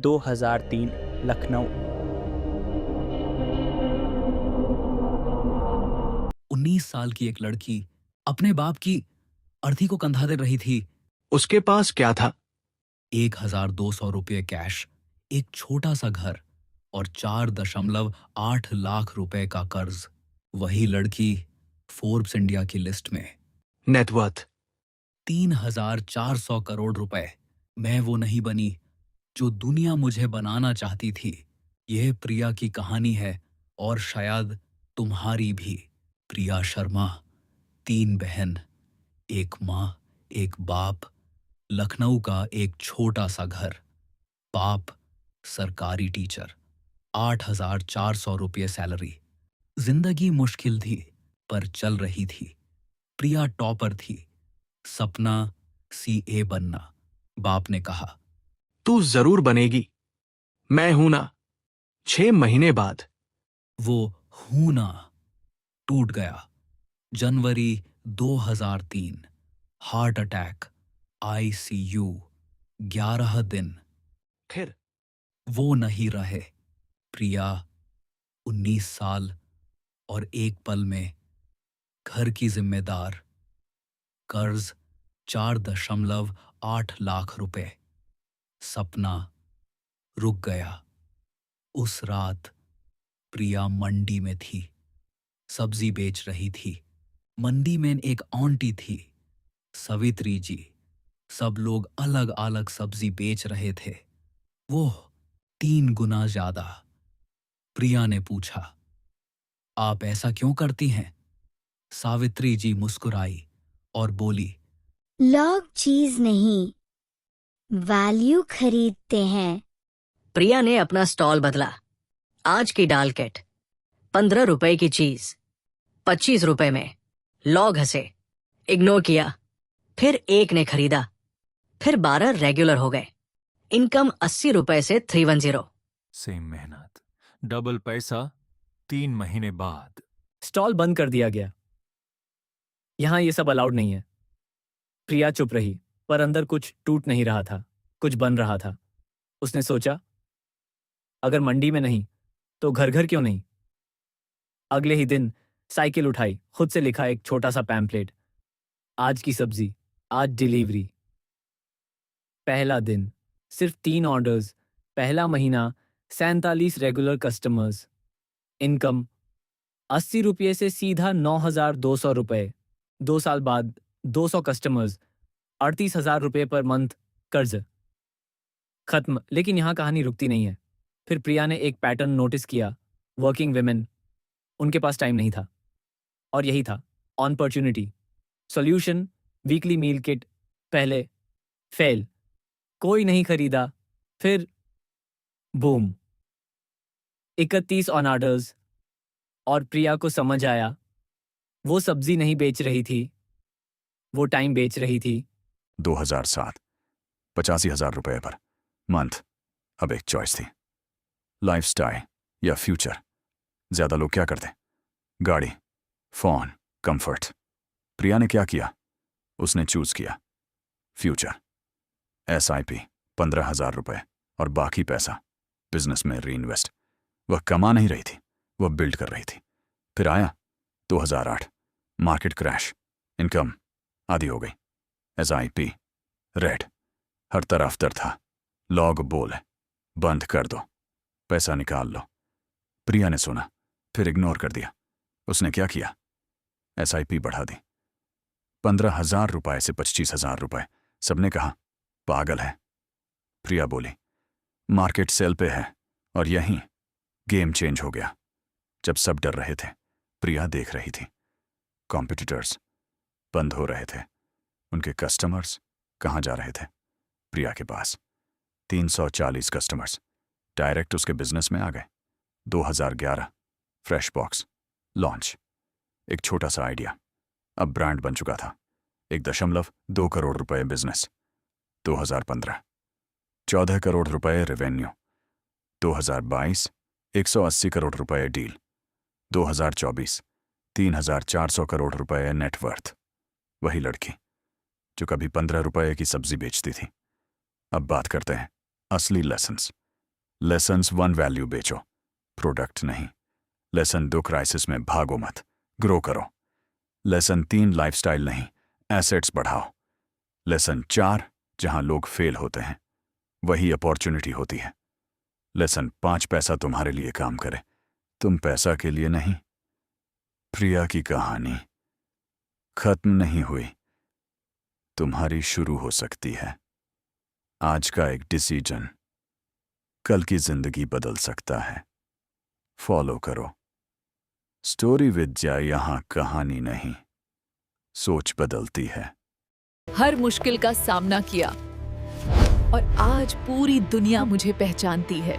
2003 लखनऊ। 19 साल की एक लड़की अपने बाप की अर्थी को कंधा दे रही थी। उसके पास क्या था? 1200 रुपये कैश, एक छोटा सा घर और 4.8 लाख रुपए का कर्ज। वही लड़की फोर्ब्स इंडिया की लिस्ट में। नेटवर्थ 3400 करोड़ रुपए। मैं वो नहीं बनी जो दुनिया मुझे बनाना चाहती थी। यह प्रिया की कहानी है और शायद तुम्हारी भी। प्रिया शर्मा, 3 बहन, एक माँ, एक बाप, लखनऊ का एक छोटा सा घर। बाप सरकारी टीचर, 8400 रुपये सैलरी। जिंदगी मुश्किल थी पर चल रही थी। प्रिया टॉपर थी, सपना सीए बनना। बाप ने कहा, तू जरूर बनेगी, मैं हूं ना। 6 महीने बाद वो हूं ना टूट गया। जनवरी 2003, हार्ट अटैक, आईसीयू, 11 दिन। फिर वो नहीं रहे। प्रिया 19 साल और एक पल में घर की जिम्मेदार, कर्ज 4.8 लाख रुपए। सपना रुक गया। उस रात प्रिया मंडी में थी, सब्जी बेच रही थी। मंडी में एक आंटी थी, सवित्री जी। सब लोग अलग अलग सब्जी बेच रहे थे, वो 3 गुना ज्यादा। प्रिया ने पूछा, आप ऐसा क्यों करती हैं? सावित्री जी मुस्कुराई और बोली, लोग चीज नहीं, वैल्यू खरीदते हैं। प्रिया ने अपना स्टॉल बदला। आज की दाल किट 15 रुपए की चीज 25 रुपए में। लोग हंसे, इग्नोर किया। फिर एक ने खरीदा, फिर 12 रेगुलर हो गए। इनकम 80 रुपए से 310। सेम मेहनत, डबल पैसा 3 महीने बाद। स्टॉल बंद कर दिया गया। यहां ये सब अलाउड नहीं है। प्रिया चुप रही, पर अंदर कुछ टूट नहीं रहा था, कुछ बन रहा था। उसने सोचा, अगर मंडी में नहीं तो घर घर क्यों नहीं। अगले ही दिन साइकिल उठाई, खुद से लिखा एक छोटा सा पैम्पलेट, आज की सब्जी, आज डिलीवरी। पहला दिन, सिर्फ 3 ऑर्डर्स। पहला महीना, 47 रेगुलर कस्टमर्स। इनकम 80 रुपये से सीधा 9,200 रुपये। 2 साल बाद 200 कस्टमर्स, 38,000 रुपये पर मंथ कर्ज खत्म। लेकिन यहां कहानी रुकती नहीं है। फिर प्रिया ने एक पैटर्न नोटिस किया। वर्किंग विमेन, उनके पास टाइम नहीं था। और यही था ऑनपर्च्युनिटी। सॉल्यूशन, वीकली मील किट। पहले फेल, कोई नहीं खरीदा। फिर बूम, 31 ऑन ऑर्डर्स। और प्रिया को समझ आया, वो सब्जी नहीं बेच रही थी, वो टाइम बेच रही थी। 2007, 85,000 रुपए पर मंथ। अब एक चॉइस थी, लाइफस्टाइल या फ्यूचर। ज्यादा लोग क्या करते? गाड़ी, फोन, कंफर्ट। प्रिया ने क्या किया? उसने चूज किया फ्यूचर। SIP 15,000 रुपए और बाकी पैसा बिजनेस में रीइन्वेस्ट। वह कमा नहीं रही थी, वह बिल्ड कर रही थी। फिर आया 2008, मार्केट क्रैश, इनकम आधी हो गई। SIP रेड, हर तरफ डर था। लोग बोले, बंद कर दो, पैसा निकाल लो। प्रिया ने सुना, फिर इग्नोर कर दिया। उसने क्या किया? SIP बढ़ा दी, 15,000 रुपए से 25,000 रुपए। सबने कहा पागल है। प्रिया बोली, मार्केट सेल पे है। और यहीं गेम चेंज हो गया। जब सब डर रहे थे, प्रिया देख रही थी। कॉम्पिटिटर्स बंद हो रहे थे, उनके कस्टमर्स कहाँ जा रहे थे? प्रिया के पास 340 कस्टमर्स डायरेक्ट उसके बिजनेस में आ गए। 2011, फ्रेश बॉक्स लॉन्च। एक छोटा सा आइडिया अब ब्रांड बन चुका था। 1.2 करोड़ रुपए बिजनेस। 2015, 14 करोड़ रुपए रेवेन्यू। 2022, 180 करोड़ रुपए डील। 2024, 3,400 करोड़ रुपए नेटवर्थ। वही लड़की जो कभी 15 रुपए की सब्जी बेचती थी। अब बात करते हैं असली लेसन्स। लेसन्स 1 वैल्यू बेचो, प्रोडक्ट नहीं। लेसन 2 क्राइसिस में भागो मत, ग्रो करो। लेसन 3 लाइफस्टाइल नहीं, एसेट्स बढ़ाओ। लेसन 4 जहां लोग फेल होते हैं वही अपॉर्चुनिटी होती है। लेसन 5 पैसा तुम्हारे लिए काम करे, तुम पैसा के लिए नहीं। प्रिया की कहानी खत्म नहीं हुई, तुम्हारी शुरू हो सकती है। आज का एक डिसीजन कल की जिंदगी बदल सकता है। फॉलो करो। स्टोरी विद जय यहां कहानी नहीं, सोच बदलती है। हर मुश्किल का सामना किया और आज पूरी दुनिया मुझे पहचानती है।